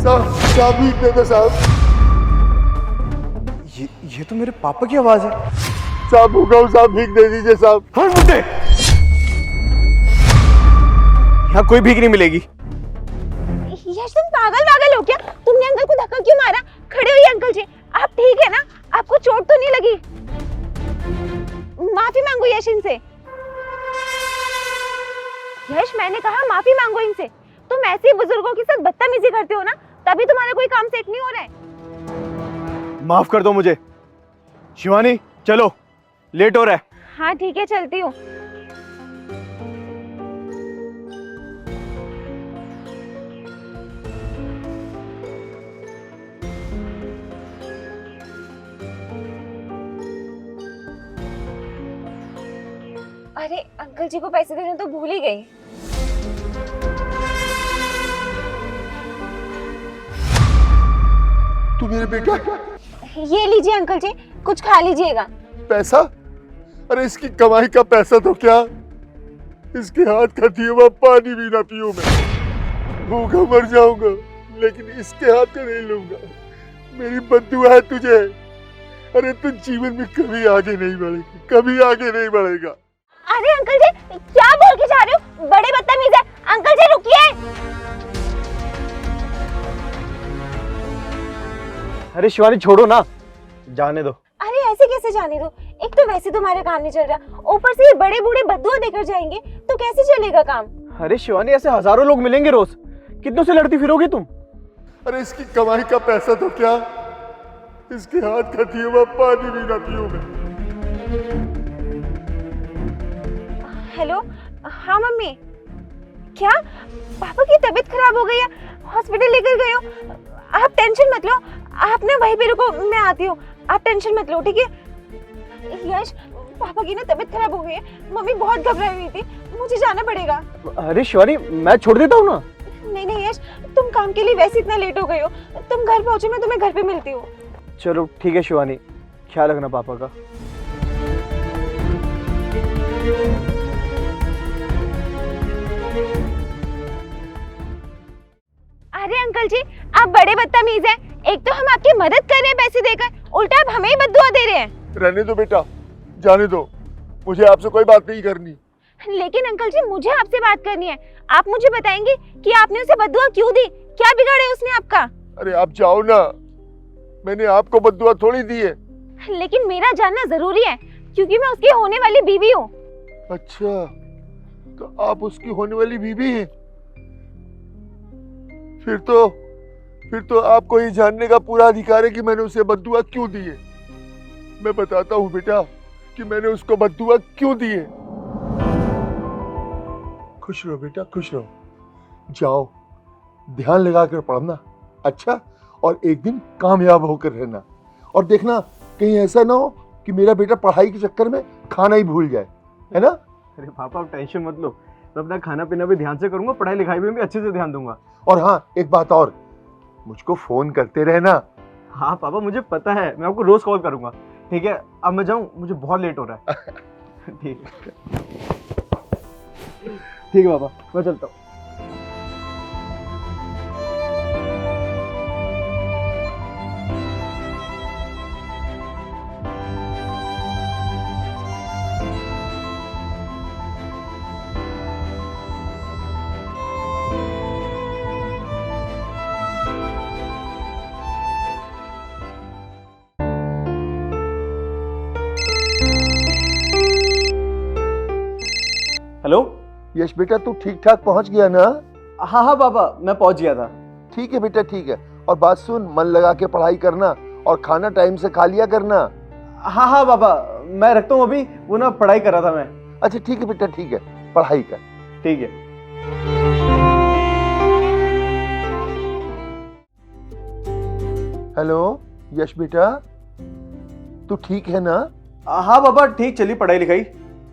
साहब साहब भीख दे दो साहब। ये तो मेरे पापा की आवाज है। साहब भूखा हूँ साहब, भीख दे दीजिए साहब। हट मुझे, यहाँ कोई भीख नहीं मिलेगी। यश तुम पागल हो क्या? तुमने अंकल को धक्का क्यों मारा? खड़े होइए अंकल जी, आप ठीक है ना? आपको चोट तो नहीं लगी? माफी मांगो यश इनसे। यश मैंने कहा माफी मांगो इनसे। तुम ऐसे बुजुर्गों के साथ बदतमीजी करते हो ना, तभी तुम्हारा कोई काम सेट नहीं हो रहा है। माफ कर दो मुझे। शिवानी चलो, लेट हो रहा है। हाँ ठीक है, चलती हूँ। अरे अंकल जी को पैसे देने तो भूल ही गई। तू मेरे बेटा। ये लीजिए अंकल जी, कुछ खा लीजिएगा। पैसा? अरे इसकी कमाई का पैसा तो क्या, इसके हाथ का दिया हुआ पानी भी ना पीऊं मैं। भूखा मर जाऊंगा, लेकिन इसके हाथ का नहीं लूंगा। मेरी बद्दुआ है तुझे। अरे तू जीवन में कभी आगे नहीं बढ़ेगा, कभी आगे नहीं बढ़ेगा। अरे अंकल जी क्या बोल के जा रहे हो? बड़े बदतमीज है। अंकल जी रुकिए। अरे शिवानी छोड़ो ना, जाने दो। अरे ऐसे कैसे जाने दो? एक तो वैसे तुम्हारा काम नहीं चल रहा, ऊपर से ये बड़े बूढ़े बद्दुआ देकर जाएंगे तो कैसे चलेगा काम? अरे शिवानी ऐसे हजारों लोग मिलेंगे रोज, कितनों से लड़ती फिरोगी तुम? अरे इसकी कमाई का पैसा तो क्या, इसके हाथ का दिया हुआ पानी भी ना पीऊं मैं। हेलो, हाँ मम्मी। क्या पापा की तबीयत खराब हो गई है? हॉस्पिटल लेकर गए हो? आप टेंशन मत लो, आप ना वहीं पे रुको, मैं आती हूँ। आप टेंशन मत लो, ठीक है? यश पापा की ना तबीयत खराब हो गई है, मम्मी बहुत घबराई हुई थी, मुझे जाना पड़ेगा। अरे शिवानी मैं छोड़ देता हूँ ना। नहीं नहीं यश, तुम काम के लिए वैसे इतना लेट हो गए हो, तुम घर पहुंचो, मैं तुम्हें घर पे मिलती हूँ। चलो ठीक है शिवानी, ख्याल रखना पापा का। अरे अंकल जी आप बड़े बदतमीज हैं। एक तो हम आपकी मदद कर रहे हैं पैसे देकर, उल्टा आप हमें ही बद्दुआ दे रहे हैं। रहने दो बेटा, जाने दो, मुझे आपसे कोई बात नहीं करनी। लेकिन अंकल जी मुझे आपसे बात करनी है। आप मुझे बताएंगे कि आपने उसे बद्दुआ क्यों दी? क्या बिगाड़ा है उसने आपका? अरे आप जाओ ना, मैंने आपको बद्दुआ थोड़ी दी है। लेकिन मेरा जानना जरूरी है, क्योंकि मैं उसकी होने वाली बीवी हूँ। अच्छा, तो आप उसकी होने वाली बीवी हैं? फिर तो आपको ये जानने का पूरा अधिकार है कि मैंने उसे बद्दुआ क्यों दी है। मैं बताता हूँ बेटा कि मैंने उसको बद्दुआ क्यों दी है। खुश रहो बेटा, खुश रहो। जाओ, ध्यान लगाकर पढ़ना, अच्छा? और एक दिन कामयाब होकर रहना। और देखना कहीं ऐसा ना हो कि मेरा बेटा पढ़ाई के चक्कर में खाना ही भूल जाए, है ना? अरे पापा आप टेंशन मत लो, मैं अपना खाना पीना भी ध्यान से करूंगा, पढ़ाई लिखाई में भी अच्छे से ध्यान दूंगा। और हाँ, एक बात और, मुझको फोन करते रहना। हाँ पापा मुझे पता है, मैं आपको रोज कॉल करूंगा। ठीक है, अब मैं जाऊं, मुझे बहुत लेट हो रहा है। ठीक है पापा, मैं चलता हूँ। हेलो यश बेटा, तू ठीक ठाक पहुंच गया ना? हाँ हाँ पापा, मैं पहुंच गया था। ठीक है बेटा, ठीक है। और बात सुन, मन लगा के पढ़ाई करना और खाना टाइम से खा लिया करना। हाँ हाँ पापा, मैं रखता हूँ अभी, वो ना पढ़ाई कर रहा था मैं। अच्छा ठीक है बेटा, ठीक है, पढ़ाई कर। ठीक है। हेलो यश बेटा, तू ठीक है ना? हाँ पापा ठीक चली पढ़ाई लिखाई।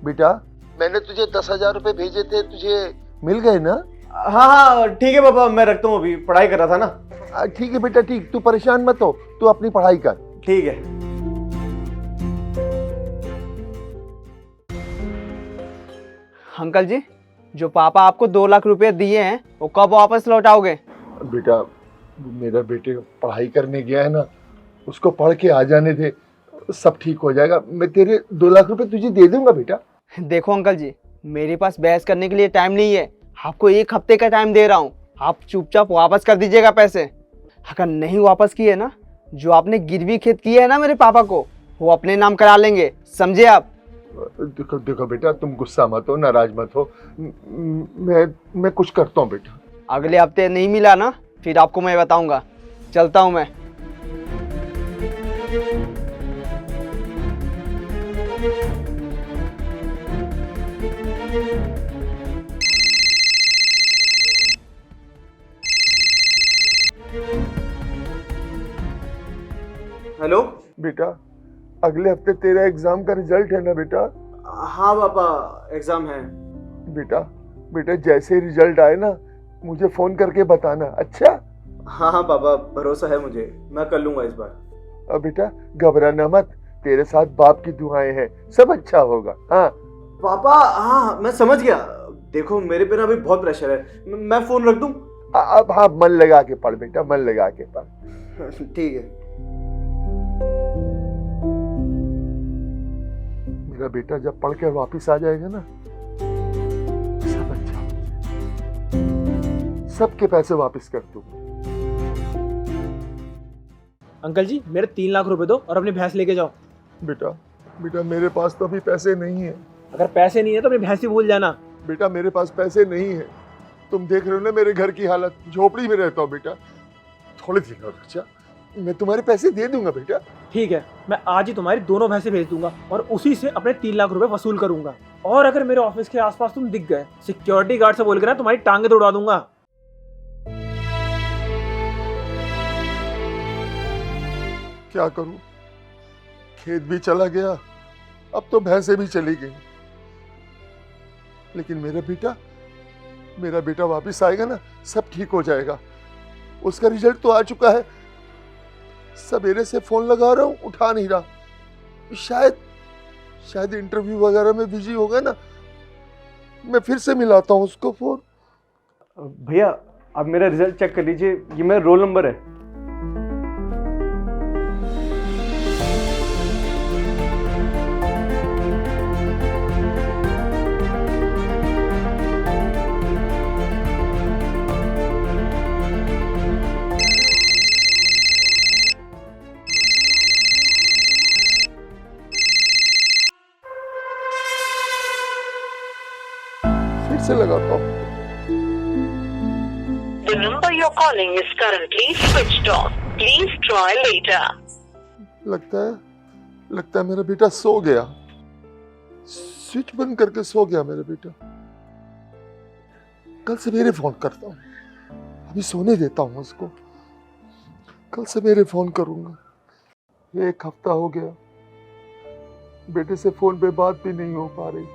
बेटा मैंने तुझे 10,000 रुपए भेजे थे, तुझे मिल गए ना? हाँ हाँ ठीक है पापा, मैं रखता हूँ अभी, पढ़ाई कर रहा था ना। ठीक है बेटा, ठीक, तू परेशान मत हो, तू अपनी पढ़ाई कर। ठीक है। अंकल जी, जो पापा आपको 2 लाख रुपए दिए हैं वो कब वापस लौटाओगे? बेटा मेरा बेटे पढ़ाई करने गया है ना, उसको पढ़ के आ जाने दे, सब ठीक हो जाएगा। मैं तेरे 2 लाख रुपए तुझे दे दूंगा बेटा। देखो अंकल जी, मेरे पास बहस करने के लिए टाइम नहीं है। आपको 1 हफ्ते का टाइम दे रहा हूँ, आप चुपचाप वापस कर दीजिएगा पैसे। अगर नहीं वापस किए ना, जो आपने गिरवी खेत किया है ना मेरे पापा को, वो अपने नाम करा लेंगे, समझे आप? देखो देखो बेटा, तुम गुस्सा मत हो, नाराज मत हो। मैं कुछ करता हूँ बेटा। अगले हफ्ते नहीं मिला ना, फिर आपको मैं बताऊंगा। चलता हूँ मैं। हेलो। बेटा, अगले हफ्ते तेरा एग्जाम का रिजल्ट है ना बेटा? हाँ पापा, एग्जाम है। बेटा बेटा, जैसे रिजल्ट आए ना, मुझे फोन करके बताना, अच्छा? हाँ हाँ पापा, भरोसा है मुझे, मैं कर लूंगा इस बार। अब बेटा घबराना मत, तेरे साथ बाप की दुआएं हैं, सब अच्छा होगा। हाँ पापा, हाँ मैं समझ गया। देखो मेरे पे ना अभी बहुत प्रेशर है, मैं फोन रख दूं? अब हाँ, मन लगा के पढ़ बेटा, मन लगा के पढ़। ठीक है। मेरा बेटा जब पढ़ के वापिस आ जाएगा ना, सब अच्छा हो जाएगा, सबके पैसे वापस कर दूंगा। अंकल जी, मेरे 3 लाख रुपए दो और अपनी भैंस लेके जाओ। बेटा बेटा, मेरे पास तो अभी पैसे नहीं है। अगर पैसे नहीं है तो अपनी भैंस ही भूल जाना। बेटा मेरे पास पैसे नहीं है, तुम देख रहे हो ना मेरे घर की हालत, झोपड़ी में रहता हूँ बेटा। थोड़े दिन और रुक जा, मैं तुम्हारे पैसे दे दूंगा बेटा। ठीक है, मैं आज ही तुम्हारी दोनों भैंसें भेज दूंगा और उसी से अपने 3 लाख रुपए वसूल करूंगा। और अगर मेरे ऑफिस के आसपास तुम दिख गए, सिक्योरिटी गार्ड से बोलकर ना तुम्हारी टांगे तोड़वा दूंगा। क्या करूं, खेत भी चला गया, अब तो भैंसें भी चली गई। लेकिन मेरा बेटा वापस आएगा ना, सब ठीक हो जाएगा। उसका रिजल्ट तो आ चुका है, सवेरे से फोन लगा रहा हूं, उठा नहीं रहा। शायद इंटरव्यू वगैरह में बिजी होगा ना, मैं फिर से मिलाता हूं उसको फोन। भैया आप मेरा रिजल्ट चेक कर लीजिए, ये मेरा रोल नंबर है। फिर से लगाता हूं। The number you're calling is currently switched off. Please try later. लगता है मेरा बेटा सो गया, स्विच बंद करके सो गया मेरा बेटा। कल सवेरे फोन करता हूँ, अभी सोने देता हूँ उसको, कल सवेरे फोन करूंगा। 1 हफ्ता हो गया, बेटे से फोन पे बात भी नहीं हो पा रही।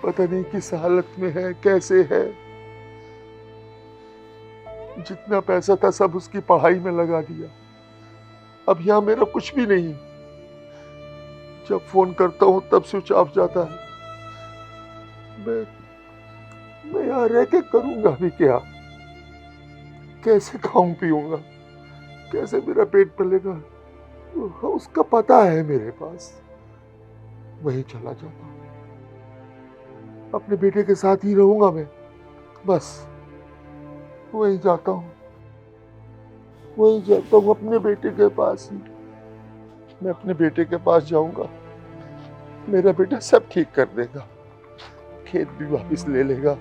पता नहीं किस हालत में है, कैसे है। जितना पैसा था सब उसकी पढ़ाई में लगा दिया, अब यहाँ मेरा कुछ भी नहीं। जब फोन करता हूँ तब स्विच ऑफ जाता है। मैं यहाँ रह के करूंगा भी क्या? कैसे खाऊं पीऊंगा, कैसे मेरा पेट पलेगा? उसका पता है मेरे पास, वही चला जाता हूँ। अपने बेटे के साथ ही रहूंगा मैं, बस वही जाता हूँ अपने बेटे के पास ही। मैं अपने बेटे के पास जाऊंगा, मेरा बेटा सब ठीक कर देगा। खेत भी वापस ले लेगा,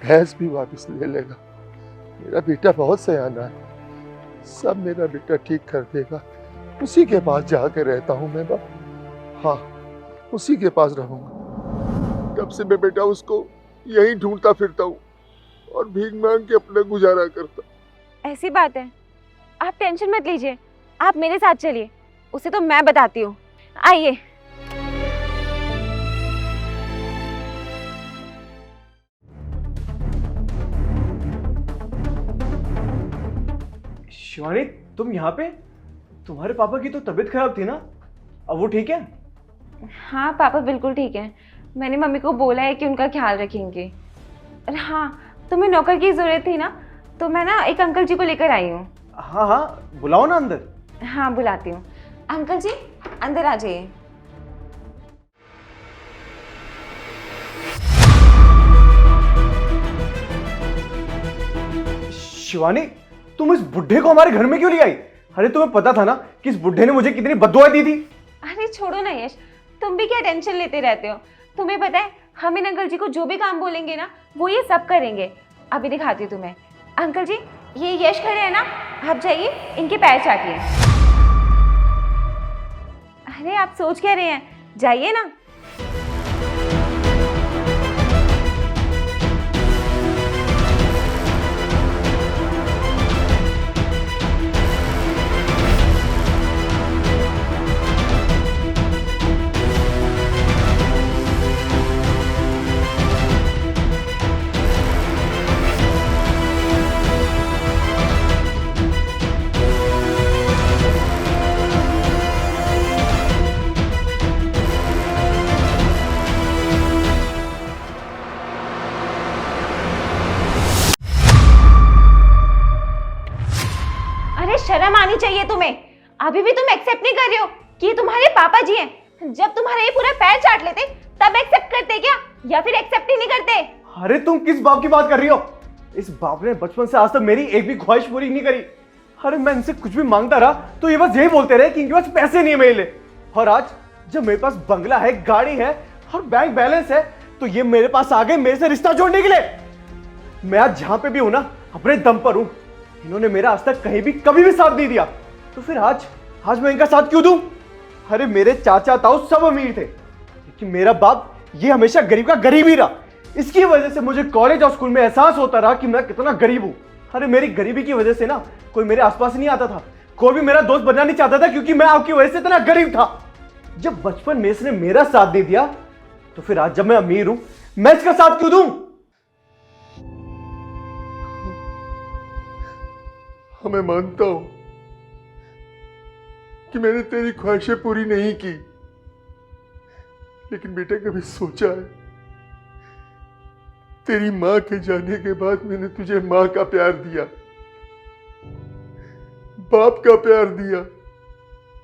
भैंस भी वापस ले लेगा। मेरा बेटा बहुत सयाना है, सब मेरा बेटा ठीक कर देगा। उसी के पास जाके रहता हूँ मैं बाप, हाँ उसी के पास रहूंगा। तब से मैं बेटा उसको यहीं ढूंढता फिरता हूँ और भीख मांग के अपना गुजारा करता। ऐसी बात है, आप टेंशन मत लीजिए, आप मेरे साथ चलिए, उसे तो मैं बताती हूँ। आइए। शिवानी, तुम यहाँ पे? तुम्हारे पापा की तो तबीयत खराब थी ना, अब वो ठीक है? हाँ पापा बिल्कुल ठीक है, मैंने मम्मी को बोला है कि उनका ख्याल रखेंगे। और हाँ, तुम्हें नौकर की ज़रूरत थी ना, तो मैं ना एक अंकल जी को लेकर आई हूँ। हाँ हाँ, बुलाओ ना अंदर। हाँ बुलाती हूँ। अंकल जी अंदर आ जाइए। शिवानी, तुम इस बुढ़े को हमारे घर में क्यों ले आई? अरे तुम्हें पता था ना कि इस बुढ़े ने मुझे कितनी बद्दुआएं दी थी। अरे छोड़ो ना यश, तुम भी क्या टेंशन लेते रहते हो। तुम्हें पता है हम इन अंकल जी को जो भी काम बोलेंगे ना वो ये सब करेंगे। अभी दिखाती हूँ तुम्हें। अंकल जी ये यश खड़े हैं ना, आप जाइए इनके पैर चाटिए। अरे आप सोच क्या रहे हैं, जाइए ना। अरे शर्म आनी चाहिए तुम्हें। अभी भी तुम एक्सेप्ट नहीं कर रहे हो कि ये तुम्हारे पापा जी हैं। जब तुम्हारा ये पूरा पैर चाट लेते तब एक्सेप्ट करते क्या, या फिर एक्सेप्ट ही नहीं करते? अरे तुम किस बाप की बात कर रही हो? इस बाप ने बचपन से आज तक मेरी एक भी ख्वाहिश पूरी नहीं करी। अरे मैं इनसे कुछ भी मांगता रहा तो ये बस यही बोलते रहे कि इनके पास पैसे नहीं है मेरे लिए। और आज जब मेरे पास बंगला है, गाड़ी है और बैंक बैलेंस है, तो ये मेरे पास आ गए मेरे से रिश्ता जोड़ने के लिए। मैं आज जहां पे भी हूं ना अपने दम पर हूं। इन्होंने मेरा आज तक कहीं भी कभी भी साथ नहीं दिया, तो फिर आज मैं इनका साथ क्यों दूं? अरे मेरे चाचा ताऊ सब अमीर थे, लेकिन मेरा बाप ये हमेशा गरीब का गरीब ही रहा। इसकी वजह से मुझे कॉलेज और स्कूल में एहसास होता रहा कि मैं कितना गरीब हूं। अरे मेरी गरीबी की वजह से ना कोई मेरे आसपास नहीं आता था, कोई भी मेरा दोस्त बनना नहीं चाहता था, क्योंकि मैं आपकी वजह से इतना गरीब था। जब बचपन में इसने मेरा साथ नहीं दिया, तो फिर आज जब मैं अमीर हूं मैं इसका साथ क्यों दूं? मैं मानता हूं कि मैंने तेरी ख्वाहिशें पूरी नहीं की, लेकिन बेटा कभी सोचा है तेरी मां के जाने के बाद मैंने तुझे मां का प्यार दिया, बाप का प्यार दिया।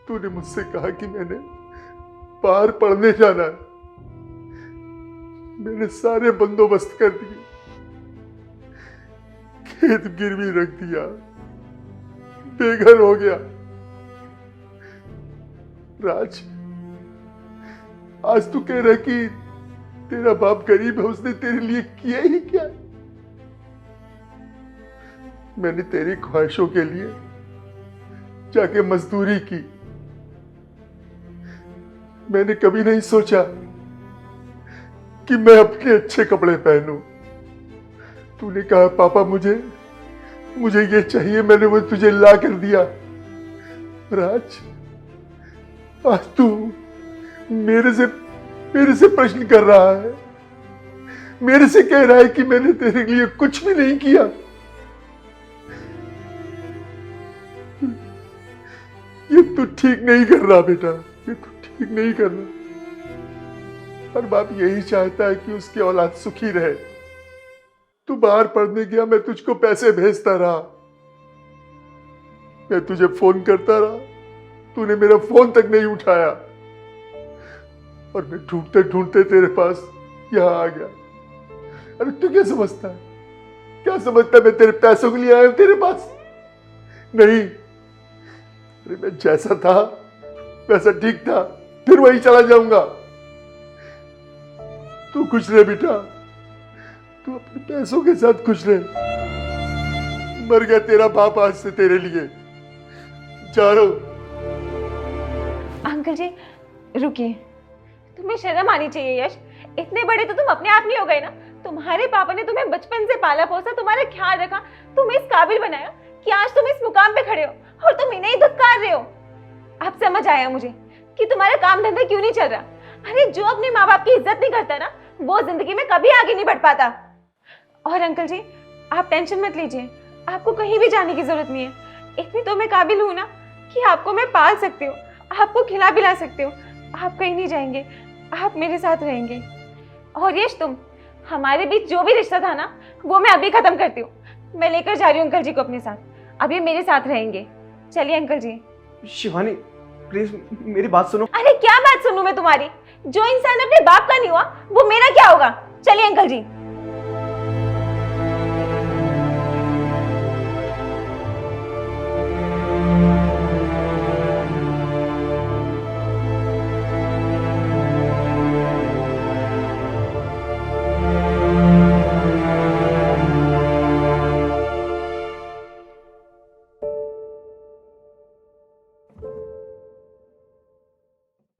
तूने मुझसे कहा कि मैंने बाहर पढ़ने जाना है, मैंने सारे बंदोबस्त कर दिए, खेत गिरवी रख दिया, बेघर हो गया। राज, आज तू कह रहा कि तेरा बाप गरीब है, उसने तेरे लिए किया ही क्या? मैंने तेरी ख्वाहिशों के लिए जाके मजदूरी की। मैंने कभी नहीं सोचा कि मैं अपने अच्छे कपड़े पहनूं। तूने कहा पापा मुझे ये चाहिए, मैंने वो तुझे ला कर दिया। राज, आज तू मेरे से प्रश्न कर रहा है, मेरे से कह रहा है कि मैंने तेरे लिए कुछ भी नहीं किया। ये तू ठीक नहीं कर रहा बेटा, ये तू ठीक नहीं कर रहा। हर बाप यही चाहता है कि उसकी औलाद सुखी रहे। तू बाहर पढ़ने गया, मैं तुझको पैसे भेजता रहा, मैं तुझे फोन करता रहा, तूने मेरा फोन तक नहीं उठाया, और मैं ढूंढते ढूंढते तेरे पास यहां आ गया। अरे तू क्या समझता है, क्या समझता है मैं तेरे पैसों के लिए आया हूं तेरे पास? नहीं, अरे मैं जैसा था वैसा ठीक था, फिर वही चला जाऊंगा। तू खुश रहे बेटा, तू अपने पैसों के साथ खुश रहे। मर गया तेरा बाप आज से तेरे लिए। जा रहा हूं। अंकल जी रुकिए, तुम्हें शर्म आनी चाहिए यश। इतने बड़े तो तुम अपने आप नहीं हो गए ना। तुम्हारे पापा ने तुम्हें बचपन से पाला पोसा, तुम्हारा ख्याल रखा, तुम्हें इस काबिल बनाया कि आज तुम इस मुकाम पे खड़े हो, और तुम इन्हें ही धुतकार रहे हो। अब समझ आया मुझे कि तुम्हारा काम धंधा क्यों नहीं चल रहा। अरे जो अपने माँ बाप की इज्जत नहीं करता ना, वो जिंदगी में कभी आगे नहीं बढ़ पाता। और अंकल जी आप टेंशन मत लीजिए, आपको कहीं भी जाने की जरूरत नहीं है। इतनी तो मैं काबिल हूं ना कि आपको मैं पाल सकती हूँ, आपको खिला पिला सकती हूँ। आप कहीं नहीं जाएंगे, आप मेरे साथ रहेंगे। और यश तुम, हमारे बीच जो भी रिश्ता था ना वो मैं अभी खत्म करती हूँ। मैं लेकर जा रही हूँ अंकल जी को अपने साथ। अब ये मेरे साथ रहेंगे। चलिए अंकल जी। शिवानी प्लीज मेरी बात सुनो। अरे क्या बात सुनूं मैं तुम्हारी? जो इंसान अपने बाप का नहीं हुआ वो मेरा क्या होगा? चलिए अंकल जी।